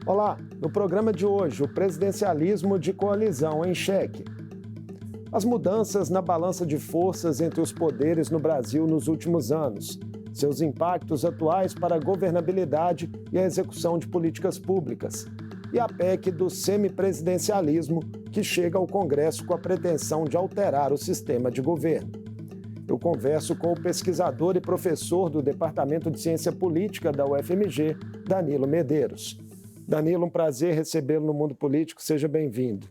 Olá, no programa de hoje, o presidencialismo de coalizão em xeque. As mudanças na balança de forças entre os poderes no Brasil nos últimos anos, seus impactos atuais para a governabilidade e a execução de políticas públicas, e a PEC do semipresidencialismo, que chega ao Congresso com a pretensão de alterar o sistema de governo. Eu converso com o pesquisador e professor do Departamento de Ciência Política da UFMG, Danilo Medeiros. Danilo, um prazer recebê-lo no Mundo Político. Seja bem-vindo.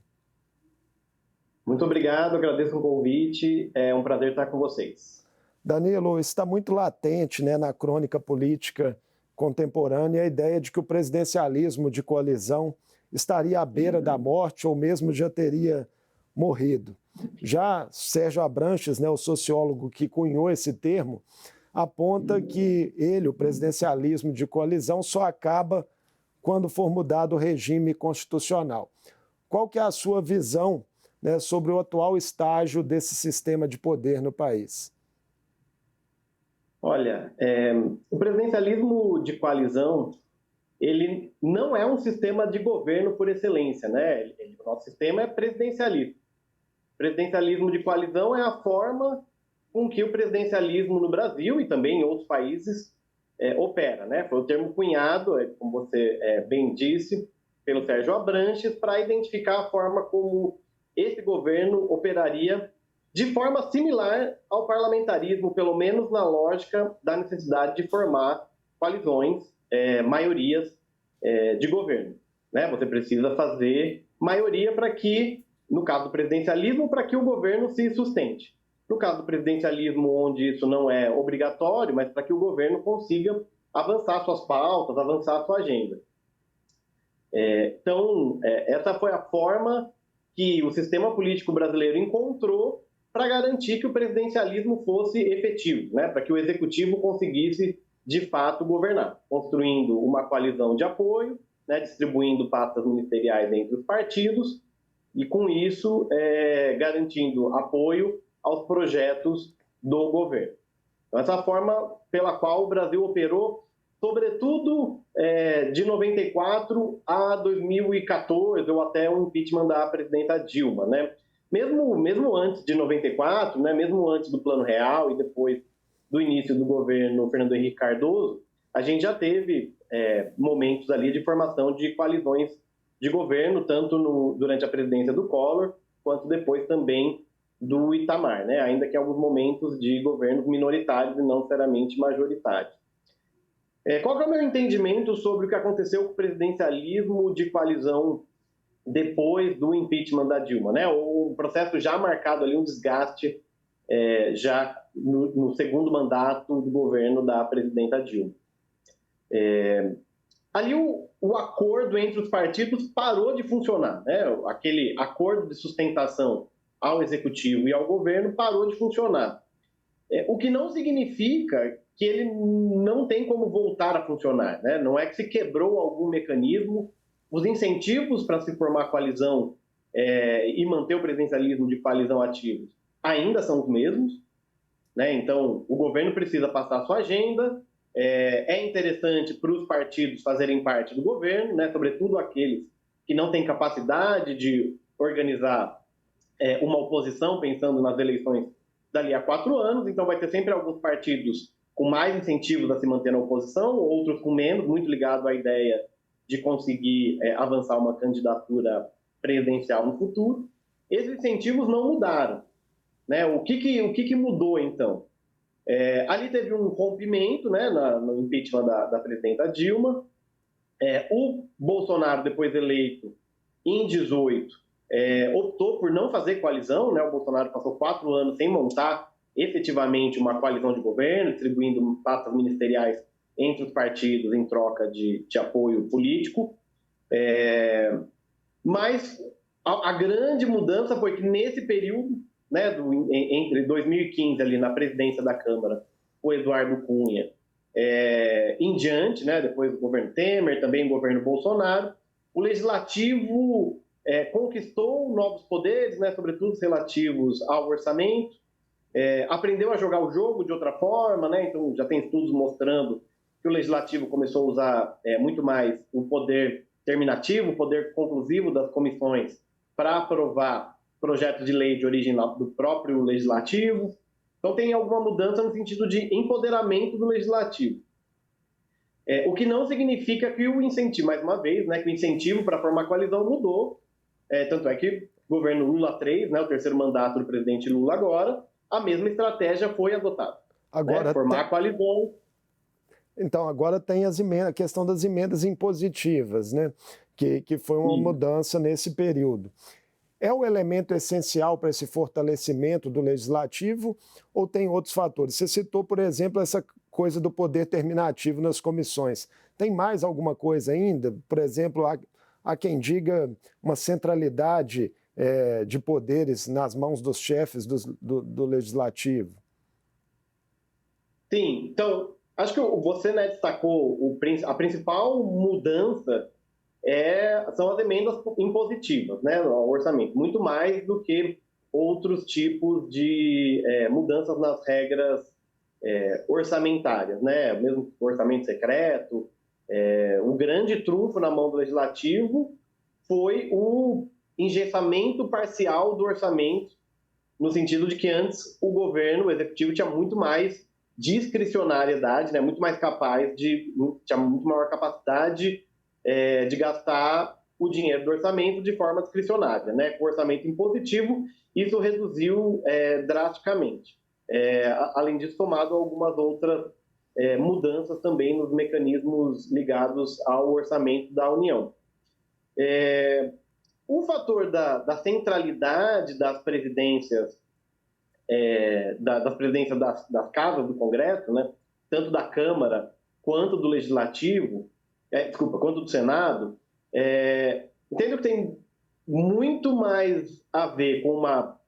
Muito obrigado, agradeço o convite. É um prazer estar com vocês. Danilo, está muito latente, na crônica política contemporânea a ideia de que o presidencialismo de coalizão estaria à beira da morte ou mesmo já teria morrido. Já Sérgio Abranches, o sociólogo que cunhou esse termo, aponta que o presidencialismo de coalizão, só acaba quando for mudado o regime constitucional. Qual que é a sua visão, sobre o atual estágio desse sistema de poder no país? Olha, o presidencialismo de coalizão, ele não é um sistema de governo por excelência, né? O nosso sistema é presidencialismo. O presidencialismo de coalizão é a forma com que o presidencialismo no Brasil e também em outros países opera, né? Foi o termo cunhado, como você bem disse, pelo Sérgio Abranches, para identificar a forma como esse governo operaria de forma similar ao parlamentarismo, pelo menos na lógica da necessidade de formar coalizões, maiorias de governo, né? Você precisa fazer maioria para que, no caso do presidencialismo, para que o governo se sustente. No caso do presidencialismo, onde isso não é obrigatório, mas para que o governo consiga avançar suas pautas, avançar sua agenda. Então, essa foi a forma que o sistema político brasileiro encontrou para garantir que o presidencialismo fosse efetivo, né? Para que o executivo conseguisse, de fato, governar, construindo uma coalizão de apoio, né? Distribuindo pastas ministeriais entre os partidos e, com isso, garantindo apoio aos projetos do governo. Então, essa forma pela qual o Brasil operou, sobretudo de 94 a 2014, ou até o impeachment da presidenta Dilma, né? Mesmo antes de 94, né? Mesmo antes do Plano Real e depois do início do governo Fernando Henrique Cardoso, a gente já teve momentos ali de formação de coalizões de governo, tanto durante a presidência do Collor, quanto depois também do Itamar, né? Ainda que em alguns momentos de governos minoritários e não necessariamente majoritários. Qual que é o meu entendimento sobre o que aconteceu com o presidencialismo de coalizão depois do impeachment da Dilma, né? O processo já marcado ali um desgaste já no segundo mandato do governo da presidenta Dilma. Ali o acordo entre os partidos parou de funcionar, né? Aquele acordo de sustentação ao executivo e ao governo parou de funcionar. O que não significa que ele não tem como voltar a funcionar, né? Não é que se quebrou algum mecanismo, os incentivos para se formar coalizão e manter o presidencialismo de coalizão ativos ainda são os mesmos, né? Então, o governo precisa passar a sua agenda, é interessante para os partidos fazerem parte do governo, né? Sobretudo aqueles que não têm capacidade de organizar uma oposição, pensando nas eleições dali a 4 anos, então vai ter sempre alguns partidos com mais incentivos a se manter na oposição, outros com menos, muito ligado à ideia de conseguir avançar uma candidatura presidencial no futuro. Esses incentivos não mudaram, né? O que mudou, então? Ali teve um rompimento, né, no impeachment da presidenta Dilma. O Bolsonaro, depois eleito em 2018, optou por não fazer coalizão, né? O Bolsonaro passou 4 anos sem montar efetivamente uma coalizão de governo, distribuindo pastas ministeriais entre os partidos em troca de apoio político. Mas a grande mudança foi que nesse período, né, entre 2015 ali na presidência da Câmara, o Eduardo Cunha, em diante, né, depois do governo Temer, também o governo Bolsonaro, o legislativo conquistou novos poderes, né, sobretudo os relativos ao orçamento, aprendeu a jogar o jogo de outra forma, né? Então já tem estudos mostrando que o legislativo começou a usar muito mais o poder terminativo, o poder conclusivo das comissões para aprovar projetos de lei de origem do próprio legislativo. Então, tem alguma mudança no sentido de empoderamento do legislativo. O que não significa que o incentivo, mais uma vez, né, que o incentivo para formar coalizão mudou. Tanto é que o governo Lula 3, né, o terceiro mandato do presidente Lula agora, a mesma estratégia foi adotada. Agora, né, formar coalizão. Então, agora tem a questão das emendas impositivas, né, que foi uma mudança nesse período. É o elemento essencial para esse fortalecimento do legislativo ou tem outros fatores? Você citou, por exemplo, essa coisa do poder terminativo nas comissões. Tem mais alguma coisa ainda? Por exemplo, há quem diga uma centralidade de poderes nas mãos dos chefes do legislativo. Sim, então, acho que você, né, destacou a principal mudança são as emendas impositivas, né, ao orçamento, muito mais do que outros tipos de mudanças nas regras orçamentárias, né, mesmo orçamento secreto. O grande trunfo na mão do legislativo foi o engessamento parcial do orçamento, no sentido de que antes o governo, o executivo, tinha muito mais discricionariedade, né, muito mais tinha muito maior capacidade de gastar o dinheiro do orçamento de forma discricionária, né? Com o orçamento impositivo, isso reduziu drasticamente. Além disso, somado a algumas outras mudanças também nos mecanismos ligados ao orçamento da União. O fator da centralidade das presidências, das casas do Congresso, né? Tanto da Câmara quanto do Legislativo, quanto do Senado, entendo que tem muito mais a ver com uma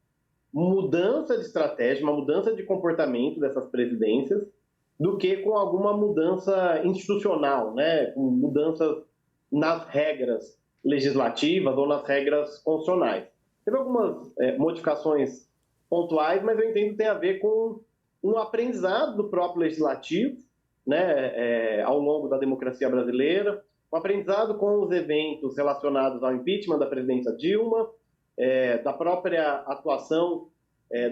mudança de estratégia, uma mudança de comportamento dessas presidências, do que com alguma mudança institucional, né? Com mudanças nas regras legislativas ou nas regras constitucionais. Teve algumas modificações pontuais, mas eu entendo que tem a ver com um aprendizado do próprio legislativo, né, ao longo da democracia brasileira, um aprendizado com os eventos relacionados ao impeachment da presidenta Dilma, da própria atuação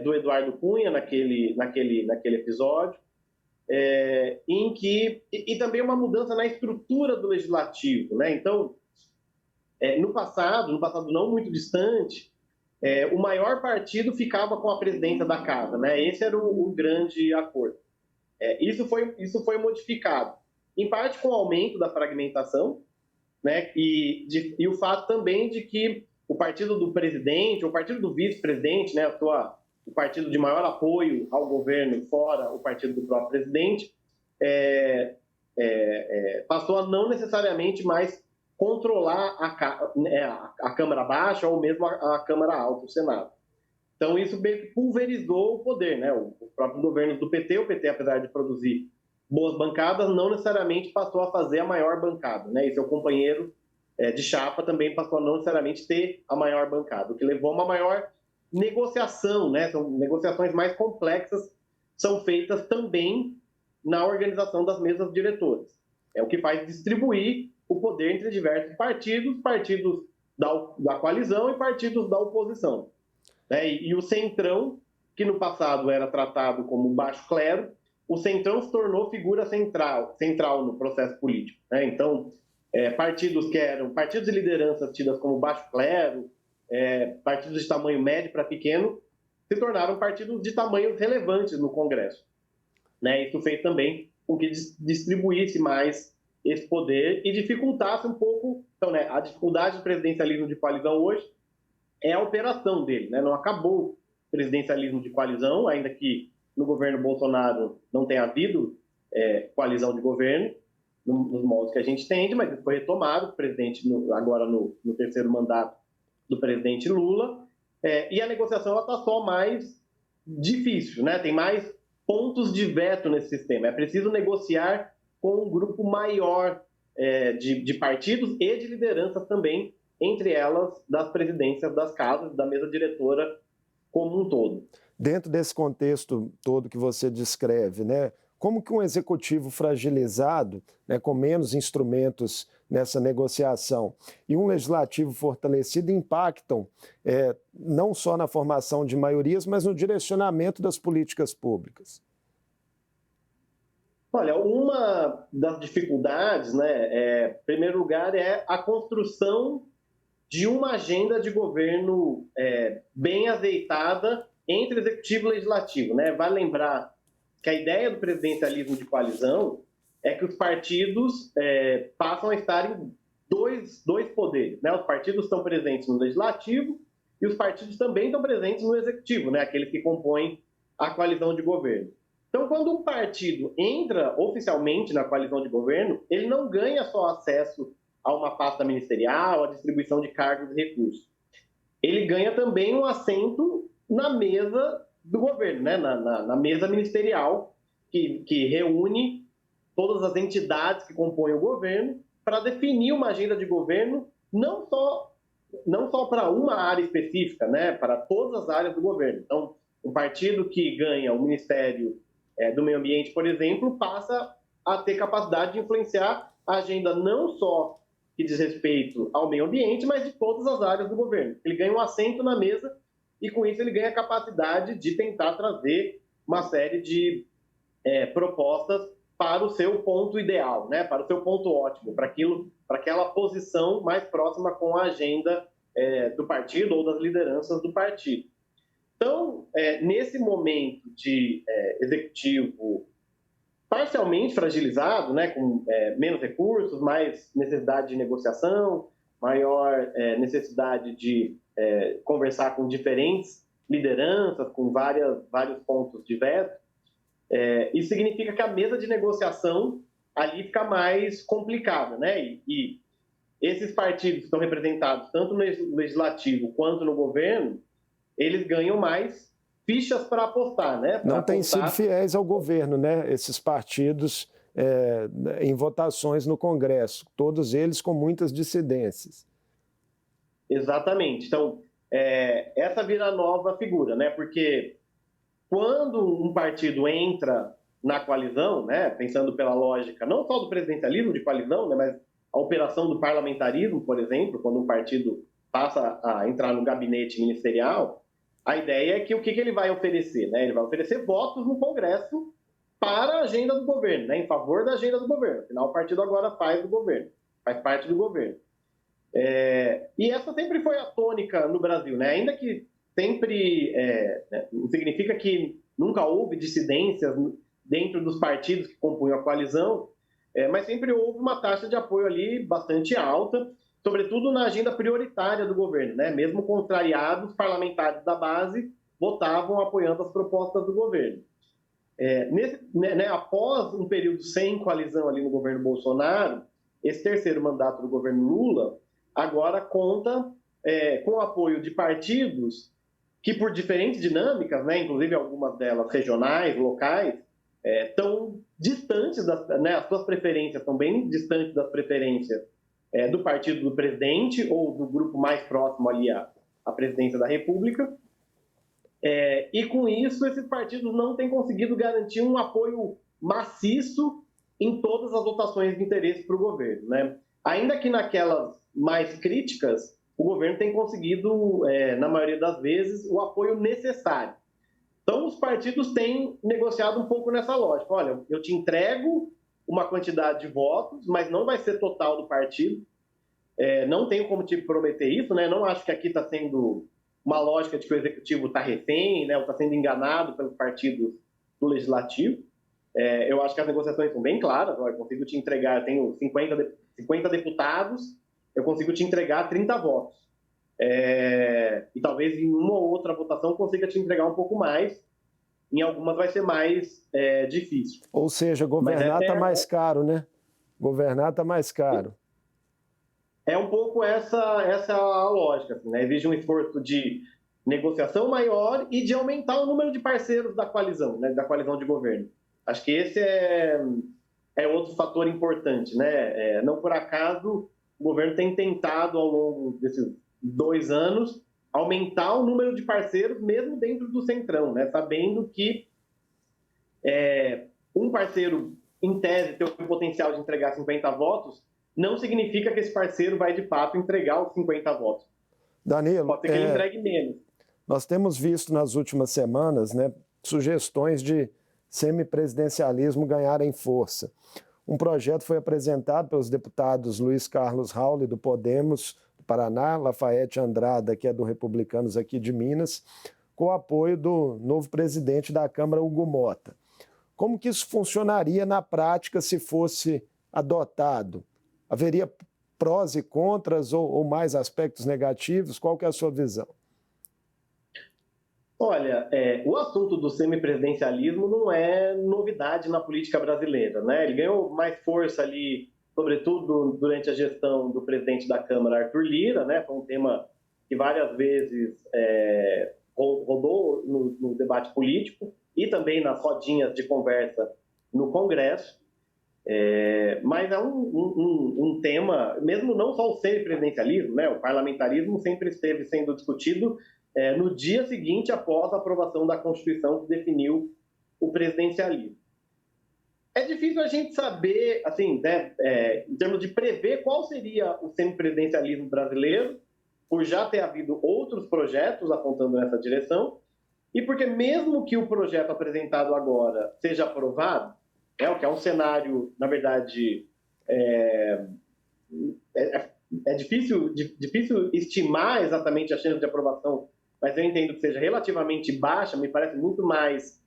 do Eduardo Cunha naquele episódio, e também uma mudança na estrutura do legislativo, né? Então, no passado não muito distante, o maior partido ficava com a presidência da casa, né? Esse era o grande acordo. Isso foi modificado, em parte com o aumento da fragmentação, né? E o fato também de que o partido do presidente, o partido do vice-presidente, né? O partido de maior apoio ao governo, fora o partido do próprio presidente, passou a não necessariamente mais controlar a Câmara Baixa ou mesmo a Câmara Alta, o Senado. Então, isso meio que pulverizou o poder, né? O próprio governo do PT, apesar de produzir boas bancadas, não necessariamente passou a fazer a maior bancada, né? E seu companheiro de chapa também passou a não necessariamente ter a maior bancada, o que levou a uma maior negociação, né? São negociações mais complexas, são feitas também na organização das mesas diretoras. É o que faz distribuir o poder entre diversos partidos da coalizão e partidos da oposição. E o centrão, que no passado era tratado como baixo clero, o centrão se tornou figura central no processo político. Então, partidos que eram partidos de liderança tidas como baixo clero, partidos de tamanho médio para pequeno, se tornaram partidos de tamanhos relevantes no Congresso. Isso fez também com que distribuísse mais esse poder e dificultasse um pouco. Então, a dificuldade do presidencialismo de coalizão hoje é a operação dele, né? Não acabou o presidencialismo de coalizão, ainda que no governo Bolsonaro não tenha havido coalizão de governo, nos moldes que a gente entende, mas isso foi retomado, o presidente agora no terceiro mandato do presidente Lula, e a negociação está só mais difícil, né? Tem mais pontos de veto nesse sistema. É preciso negociar com um grupo maior de partidos e de lideranças também, entre elas das presidências das casas, da mesa diretora como um todo. Dentro desse contexto todo que você descreve, né, como que um executivo fragilizado, né, com menos instrumentos nessa negociação e um legislativo fortalecido impactam não só na formação de maiorias, mas no direcionamento das políticas públicas? Olha, uma das dificuldades, né, em primeiro lugar, é a construção de uma agenda de governo bem azeitada entre executivo e legislativo, né? Vale lembrar que a ideia do presidencialismo de coalizão é que os partidos passam a estar em dois poderes, né? Os partidos estão presentes no legislativo e os partidos também estão presentes no executivo, né? Aqueles que compõem a coalizão de governo. Então, quando um partido entra oficialmente na coalizão de governo, ele não ganha só acesso a uma pasta ministerial, a distribuição de cargos e recursos. Ele ganha também um assento na mesa do governo, né? na mesa ministerial, que reúne todas as entidades que compõem o governo para definir uma agenda de governo não só para uma área específica, né? Para todas as áreas do governo. Então, um partido que ganha o Ministério do Meio Ambiente, por exemplo, passa a ter capacidade de influenciar a agenda não só que diz respeito ao meio ambiente, mas de todas as áreas do governo. Ele ganha um assento na mesa e, com isso, ele ganha a capacidade de tentar trazer uma série de propostas para o seu ponto ideal, né? Para o seu ponto ótimo, para aquela posição mais próxima com a agenda do partido ou das lideranças do partido. Então, nesse momento de executivo parcialmente fragilizado, né, com menos recursos, mais necessidade de negociação, maior necessidade de conversar com diferentes lideranças, com vários pontos de veto, isso significa que a mesa de negociação ali fica mais complicada, né? E esses partidos que estão representados tanto no legislativo quanto no governo, eles ganham mais fichas para apostar, né? Não têm sido fiéis ao governo, né? Esses partidos em votações no Congresso, todos eles com muitas dissidências. Exatamente. Então, essa vira a nova figura, né? Porque quando um partido entra na coalizão, né? Pensando pela lógica não só do presidencialismo de coalizão, né? Mas a operação do parlamentarismo, por exemplo, quando um partido passa a entrar no gabinete ministerial, a ideia é que o que ele vai oferecer, né? Ele vai oferecer votos no Congresso para a agenda do governo, né? Em favor da agenda do governo. Afinal, o partido agora faz parte do governo. E essa sempre foi a tônica no Brasil, né? Ainda que sempre não significa que nunca houve dissidências dentro dos partidos que compunham a coalizão, mas sempre houve uma taxa de apoio ali bastante alta, sobretudo na agenda prioritária do governo, né? Mesmo contrariados, parlamentares da base votavam apoiando as propostas do governo. Após um período sem coalizão ali no governo Bolsonaro, esse terceiro mandato do governo Lula agora conta com o apoio de partidos que, por diferentes dinâmicas, né, inclusive algumas delas regionais, locais, estão distantes, as suas preferências estão bem distantes das preferências do partido do presidente ou do grupo mais próximo ali à presidência da República. E com isso, esses partidos não têm conseguido garantir um apoio maciço em todas as votações de interesse para o governo, né? Ainda que naquelas mais críticas, o governo tem conseguido, na maioria das vezes, o apoio necessário. Então, os partidos têm negociado um pouco nessa lógica. Olha, eu te entrego uma quantidade de votos, mas não vai ser total do partido. Não tenho como te prometer isso, né? Não acho que aqui está sendo uma lógica de que o executivo está refém, né? Ou está sendo enganado pelos partidos do legislativo. Eu acho que as negociações são bem claras. Eu consigo te entregar, eu tenho 50 deputados, eu consigo te entregar 30 votos. E talvez em uma ou outra votação eu consiga te entregar um pouco mais. Em algumas vai ser mais difícil. Ou seja, governar está mais caro, né? Governar está mais caro. É um pouco essa a lógica, assim, né? Exige um esforço de negociação maior e de aumentar o número de parceiros da coalizão, né? Da coalizão de governo. Acho que esse é outro fator importante, né? Não por acaso o governo tem tentado, ao longo desses 2 anos, aumentar o número de parceiros mesmo dentro do Centrão, né? Sabendo que um parceiro, em tese, tem o potencial de entregar 50 votos, não significa que esse parceiro vai, de fato, entregar os 50 votos. Danilo, pode ser que ele entregue menos. Nós temos visto nas últimas semanas, né, sugestões de semipresidencialismo ganharem força. Um projeto foi apresentado pelos deputados Luiz Carlos Rauli, do Podemos, do Paraná, Lafayette Andrada, que é do Republicanos aqui de Minas, com o apoio do novo presidente da Câmara, Hugo Mota. Como que isso funcionaria na prática se fosse adotado? Haveria prós e contras ou mais aspectos negativos? Qual que é a sua visão? Olha, o assunto do semipresidencialismo não é novidade na política brasileira, né? Ele ganhou mais força ali, sobretudo durante a gestão do presidente da Câmara, Arthur Lira, né? Foi um tema que várias vezes rodou no debate político e também nas rodinhas de conversa no Congresso. Mas é um tema, mesmo não só o semipresidencialismo, né? O parlamentarismo sempre esteve sendo discutido no dia seguinte após a aprovação da Constituição que definiu o presidencialismo. É difícil a gente saber, assim, né, em termos de prever qual seria o semipresidencialismo brasileiro, por já ter havido outros projetos apontando nessa direção, e porque mesmo que o projeto apresentado agora seja aprovado, o que é um cenário, na verdade, difícil estimar exatamente a chance de aprovação, mas eu entendo que seja relativamente baixa, me parece muito mais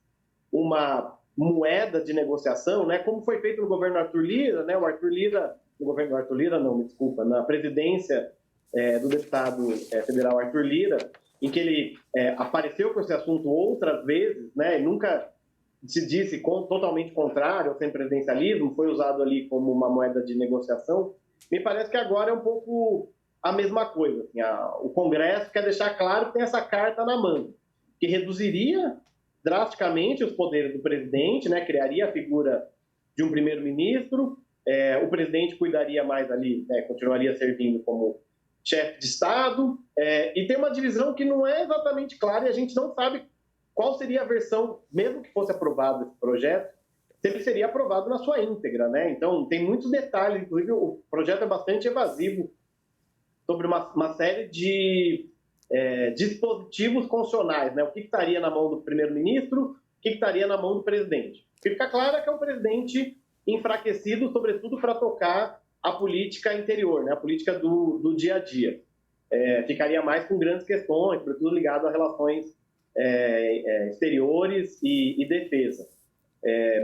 uma moeda de negociação, né? Como foi feito no governo Arthur Lira, né? Na presidência do deputado federal Arthur Lira, em que ele apareceu com esse assunto outras vezes, né? E nunca se disse totalmente contrário ao semipresidencialismo, foi usado ali como uma moeda de negociação. Me parece que agora é um pouco a mesma coisa. Assim, o Congresso quer deixar claro que tem essa carta na manga, que reduziria drasticamente os poderes do presidente, né? Criaria a figura de um primeiro-ministro, o presidente cuidaria mais ali, né? Continuaria servindo como chefe de Estado, e tem uma divisão que não é exatamente clara e a gente não sabe qual seria a versão, mesmo que fosse aprovado esse projeto, se ele seria aprovado na sua íntegra, né? Então, tem muitos detalhes, inclusive o projeto é bastante evasivo sobre uma série de dispositivos constitucionais, né? O que estaria na mão do primeiro-ministro, o que estaria na mão do presidente. O que fica claro é que é um presidente enfraquecido, sobretudo para tocar a política interior, né? A política do dia a dia. Ficaria mais com grandes questões, sobretudo ligado a relações exteriores e defesa.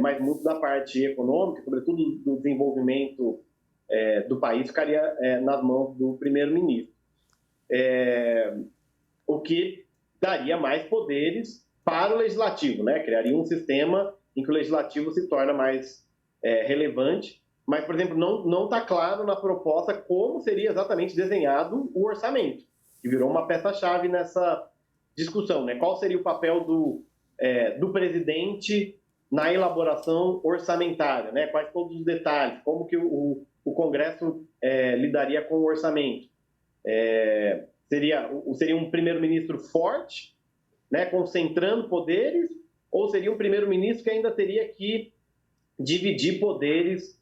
Mas muito da parte econômica, sobretudo do desenvolvimento do país, ficaria nas mãos do primeiro-ministro. O que daria mais poderes para o legislativo, né? Criaria um sistema em que o legislativo se torna mais relevante, mas, por exemplo, não está claro na proposta como seria exatamente desenhado o orçamento, que virou uma peça-chave nessa discussão, né? Qual seria o papel do presidente na elaboração orçamentária, né? Quais todos os detalhes, como que o Congresso lidaria com o orçamento. Seria um primeiro-ministro forte, né, concentrando poderes, ou seria um primeiro-ministro que ainda teria que dividir poderes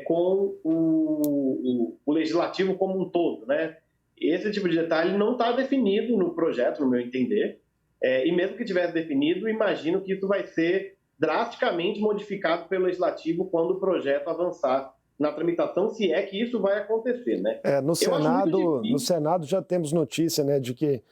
com o legislativo como um todo, né? Esse tipo de detalhe não está definido no projeto, no meu entender, e mesmo que tivesse definido, imagino que isso vai ser drasticamente modificado pelo legislativo quando o projeto avançar na tramitação, se é que isso vai acontecer, né? No Senado já temos notícia, né, de que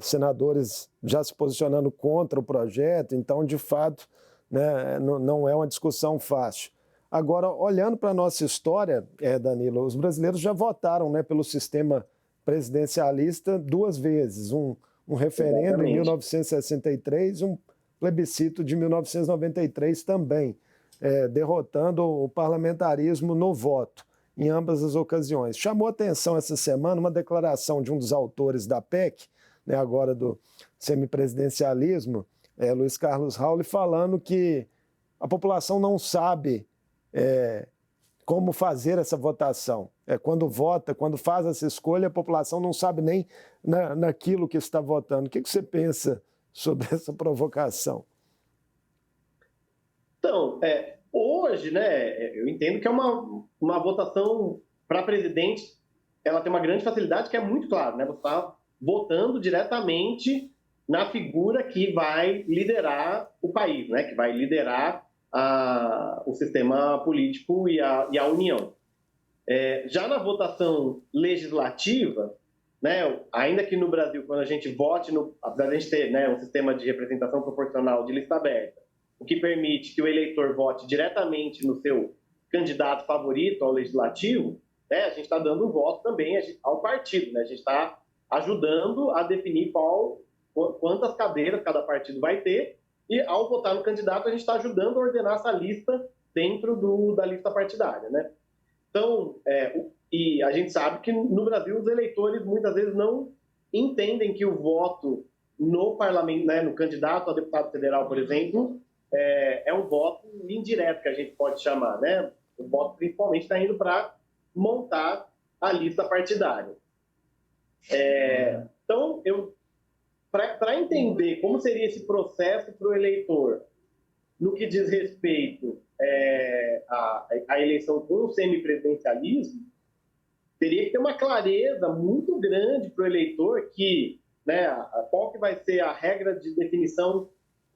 senadores já se posicionando contra o projeto, então, de fato, né, não é uma discussão fácil. Agora, olhando para a nossa história, Danilo, os brasileiros já votaram, né, pelo sistema presidencialista 2 vezes, um referendo Exatamente. Em 1963 e um plebiscito de 1993 também, derrotando o parlamentarismo no voto, em ambas as ocasiões. Chamou atenção essa semana uma declaração de um dos autores da PEC, né, agora do semipresidencialismo, Luiz Carlos Rauli, falando que a população não sabe como fazer essa votação. Quando vota, quando faz essa escolha, a população não sabe nem naquilo que está votando. O que você pensa sobre essa provocação? Então, hoje, né, eu entendo que é uma votação para presidente, ela tem uma grande facilidade que é muito claro, né? Você está votando diretamente na figura que vai liderar o país, né? Que vai liderar o sistema político e a União. Já na votação legislativa, né, ainda que no Brasil, quando a gente vote, apesar de a gente ter, né, um sistema de representação proporcional de lista aberta, o que permite que o eleitor vote diretamente no seu candidato favorito ao legislativo, né, a gente está dando um voto também ao partido, né, a gente está ajudando a definir quantas cadeiras cada partido vai ter, e ao votar no candidato, a gente está ajudando a ordenar essa lista dentro da lista partidária, né? Então, e a gente sabe que no Brasil os eleitores muitas vezes não entendem que o voto no parlamento, né, no candidato a deputado federal, por exemplo, é um voto indireto, que a gente pode chamar, né? O voto principalmente está indo para montar a lista partidária. Então, para entender como seria esse processo para o eleitor no que diz respeito à eleição com o semipresidencialismo, teria que ter uma clareza muito grande para o eleitor que, né, qual que vai ser a regra de definição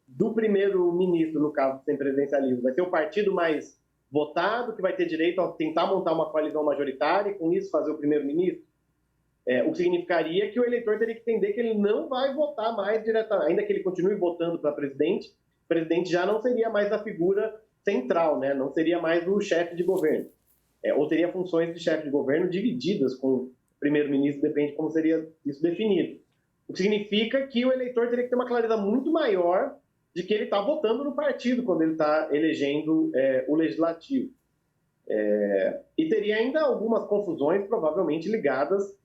do primeiro-ministro, no caso do semipresidencialismo. Vai ser o partido mais votado, que vai ter direito a tentar montar uma coalizão majoritária e, com isso, fazer o primeiro-ministro? O que significaria que o eleitor teria que entender que ele não vai votar mais diretamente, ainda que ele continue votando para presidente, o presidente já não seria mais a figura central, né? Não seria mais o chefe de governo. Ou teria funções de chefe de governo divididas com o primeiro-ministro, depende de como seria isso definido. O que significa que o eleitor teria que ter uma clareza muito maior de que ele está votando no partido quando ele está elegendo o legislativo. E teria ainda algumas confusões, provavelmente ligadas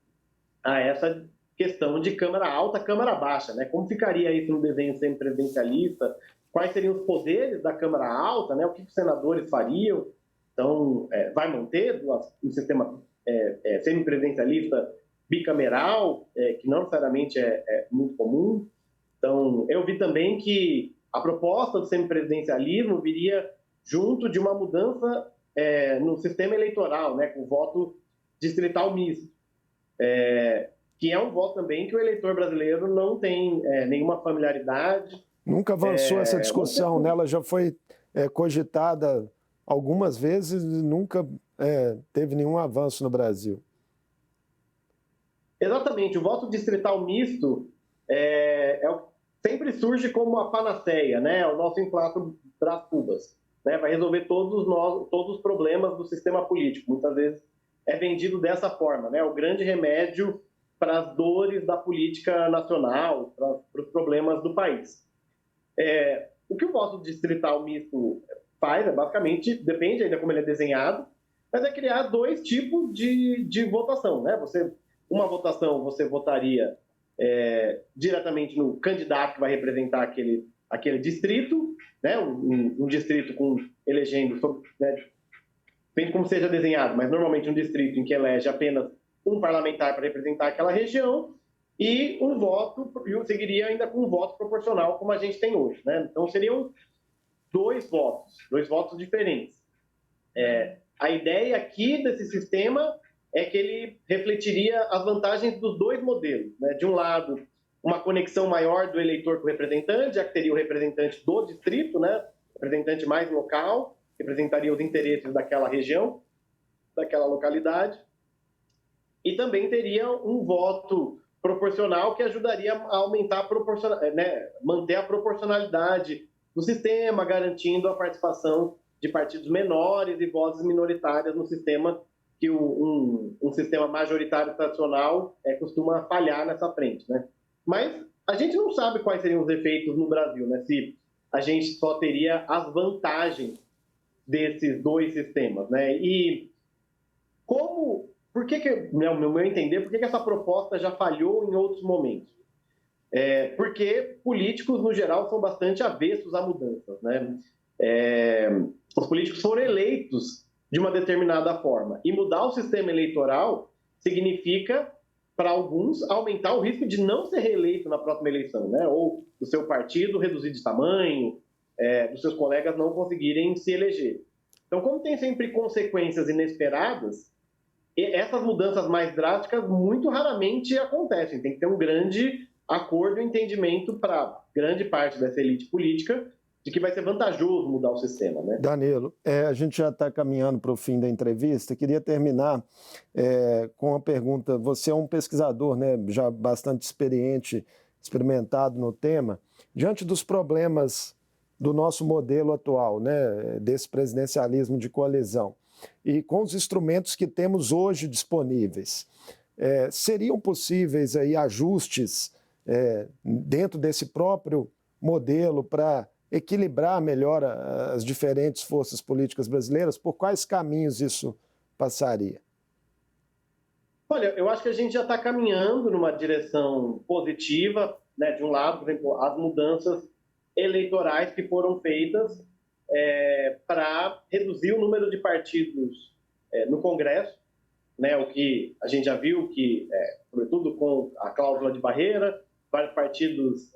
a essa questão de Câmara Alta, Câmara Baixa, né? Como ficaria isso no desenho semipresidencialista? Quais seriam os poderes da Câmara Alta, né? O que os senadores fariam? Então, vai manter um sistema semipresidencialista bicameral, que não necessariamente é muito comum. Então, eu vi também que a proposta do semipresidencialismo viria junto de uma mudança no sistema eleitoral, né? Com voto distrital misto. Que é um voto também que o eleitor brasileiro não tem nenhuma familiaridade. Nunca avançou essa discussão, né? Ela já foi cogitada algumas vezes e nunca teve nenhum avanço no Brasil. Exatamente. O voto distrital misto sempre surge como a panaceia, né? O nosso emplasto das cubas, né? Vai resolver todos os problemas do sistema político. Muitas vezes é vendido dessa forma, né? O grande remédio para as dores da política nacional, para os problemas do país. O que o voto distrital misto faz, basicamente, depende ainda como ele é desenhado, mas é criar dois tipos de votação, né? Uma votação você votaria diretamente no candidato que vai representar aquele distrito, né? Um distrito elegendo, né? Depende como seja desenhado, mas normalmente um distrito em que elege apenas um parlamentar para representar aquela região e um voto, eu seguiria ainda com um voto proporcional, como a gente tem hoje, né? Então, seriam dois votos diferentes. A ideia aqui desse sistema é que ele refletiria as vantagens dos dois modelos, né? De um lado, uma conexão maior do eleitor com o representante, já que teria o representante do distrito, né? Representante mais local, representaria os interesses daquela região, daquela localidade, e também teria um voto proporcional que ajudaria a aumentar manter a proporcionalidade do sistema, garantindo a participação de partidos menores e vozes minoritárias no sistema que um sistema majoritário tradicional costuma falhar nessa frente, né? Mas a gente não sabe quais seriam os efeitos no Brasil, né? Se a gente só teria as vantagens desses dois sistemas, né? E por que no meu entender, por que essa proposta já falhou em outros momentos? Porque políticos, no geral, são bastante avessos a mudanças, né? Os políticos foram eleitos de uma determinada forma. E mudar o sistema eleitoral significa, para alguns, aumentar o risco de não ser reeleito na próxima eleição, né? Ou do seu partido reduzir de tamanho, dos seus colegas não conseguirem se eleger. Então, como tem sempre consequências inesperadas, essas mudanças mais drásticas muito raramente acontecem. Tem que ter um grande acordo e entendimento para grande parte dessa elite política de que vai ser vantajoso mudar o sistema, né? Danilo, a gente já está caminhando para o fim da entrevista. Queria terminar com uma pergunta. Você é um pesquisador, né, já bastante experiente, experimentado no tema. Diante dos problemas do nosso modelo atual, né, desse presidencialismo de coalizão, e com os instrumentos que temos hoje disponíveis, seriam possíveis aí ajustes dentro desse próprio modelo para equilibrar melhor as diferentes forças políticas brasileiras? Por quais caminhos isso passaria? Olha, eu acho que a gente já está caminhando numa direção positiva, né? De um lado, por exemplo, as mudanças eleitorais que foram feitas para reduzir o número de partidos no Congresso, né? O que a gente já viu que, sobretudo com a cláusula de barreira, vários partidos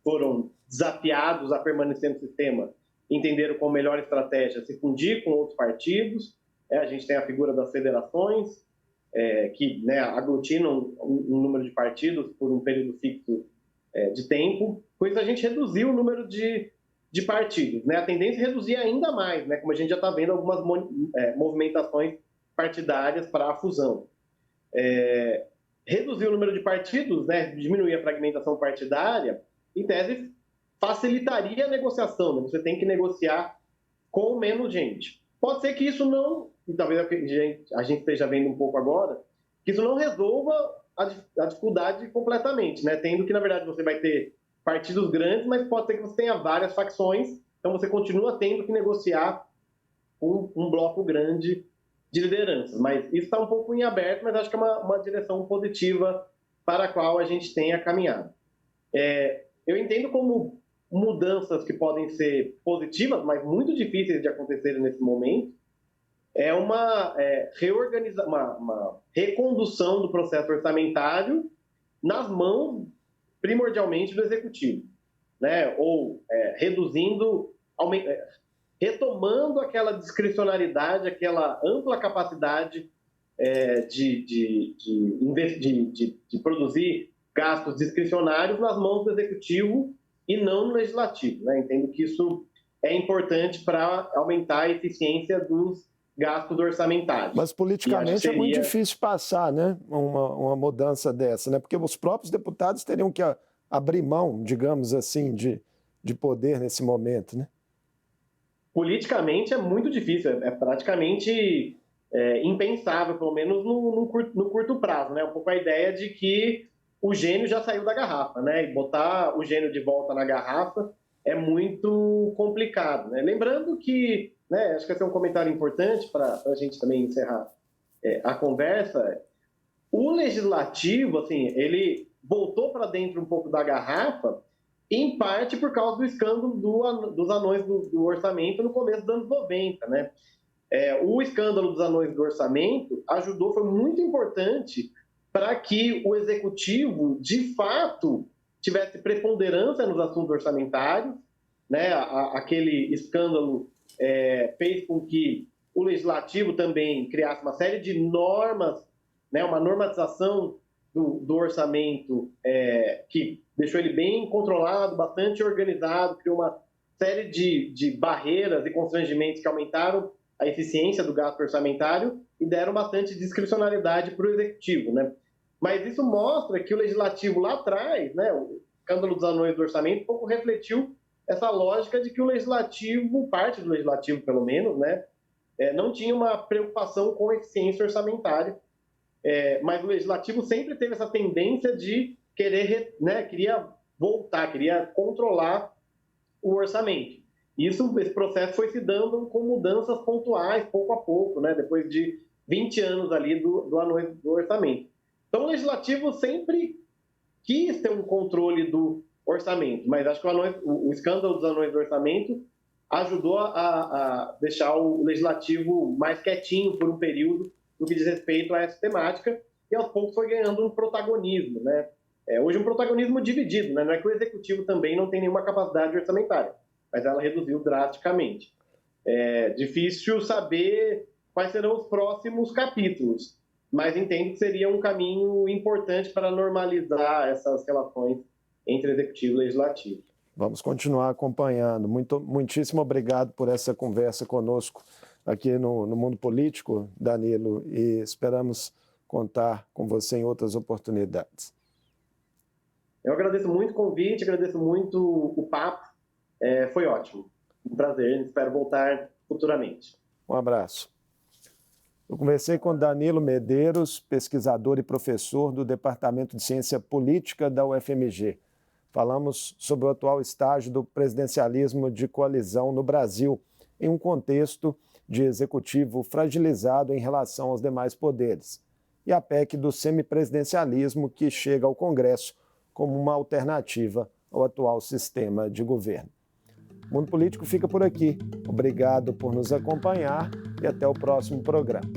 foram desafiados a permanecer no sistema, entenderam como melhor estratégia se fundir com outros partidos. A gente tem a figura das federações, que, né, aglutinam um número de partidos por um período fixo de tempo. Com isso, a gente reduziu o número de partidos, né? A tendência é reduzir ainda mais, né? Como a gente já está vendo algumas movimentações partidárias para a fusão. Reduzir o número de partidos, né, diminuir a fragmentação partidária, em tese, facilitaria a negociação, né? Você tem que negociar com menos gente. Pode ser que isso não, e talvez a gente esteja vendo um pouco agora, que isso não resolva a dificuldade completamente, né? Tendo que, na verdade, você vai ter partidos grandes, mas pode ser que você tenha várias facções, então você continua tendo que negociar um bloco grande de lideranças. Mas isso está um pouco em aberto, mas acho que é uma direção positiva para a qual a gente tem a caminhada. Eu entendo como mudanças que podem ser positivas, mas muito difíceis de acontecerem nesse momento, uma recondução do processo orçamentário nas mãos, primordialmente, do Executivo, né? Ou retomando aquela discricionariedade, aquela ampla capacidade de produzir gastos discricionários nas mãos do Executivo e não no Legislativo, né? Entendo que isso é importante para aumentar a eficiência dos gastos orçamentários. Mas politicamente é muito difícil passar, né, uma mudança dessa, né? Porque os próprios deputados teriam que abrir mão, digamos assim, de poder nesse momento, né? Politicamente é muito difícil, é praticamente impensável, pelo menos no curto prazo, né? Um pouco a ideia de que o gênio já saiu da garrafa, né? E botar o gênio de volta na garrafa é muito complicado, né? Lembrando que, né, acho que esse é um comentário importante para a gente também encerrar a conversa. O legislativo, assim, ele voltou para dentro um pouco da garrafa, em parte por causa do escândalo dos anões do orçamento no começo dos anos 90, né? O escândalo dos anões do orçamento foi muito importante para que o executivo, de fato, tivesse preponderância nos assuntos orçamentários, né? Aquele escândalo fez com que o legislativo também criasse uma série de normas, né? Uma normatização do orçamento que deixou ele bem controlado, bastante organizado, criou uma série de barreiras e constrangimentos que aumentaram a eficiência do gasto orçamentário e deram bastante discricionalidade para o executivo, né? Mas isso mostra que o legislativo lá atrás, né, o escândalo dos anões do orçamento, um pouco refletiu essa lógica de que o legislativo, parte do legislativo pelo menos, né, não tinha uma preocupação com a eficiência orçamentária, mas o legislativo sempre teve essa tendência de queria voltar, queria controlar o orçamento. Esse processo foi se dando com mudanças pontuais, pouco a pouco, né, depois de 20 anos ali do anões do orçamento. Então, o legislativo sempre quis ter um controle do orçamento, mas acho que o escândalo dos anões do orçamento ajudou a deixar o legislativo mais quietinho por um período no que diz respeito a essa temática, e aos poucos foi ganhando um protagonismo, né? Hoje um protagonismo dividido, né? Não é que o executivo também não tem nenhuma capacidade orçamentária, mas ela reduziu drasticamente. É difícil saber quais serão os próximos capítulos, mas entendo que seria um caminho importante para normalizar essas relações entre executivo e legislativo. Vamos continuar acompanhando. Muitíssimo obrigado por essa conversa conosco aqui no Mundo Político, Danilo, e esperamos contar com você em outras oportunidades. Eu agradeço muito o convite, agradeço muito o papo, foi ótimo, um prazer, espero voltar futuramente. Um abraço. Eu conversei com Danilo Medeiros, pesquisador e professor do Departamento de Ciência Política da UFMG. Falamos sobre o atual estágio do presidencialismo de coalizão no Brasil, em um contexto de executivo fragilizado em relação aos demais poderes, e a PEC do semipresidencialismo que chega ao Congresso como uma alternativa ao atual sistema de governo. O Mundo Político fica por aqui. Obrigado por nos acompanhar e até o próximo programa.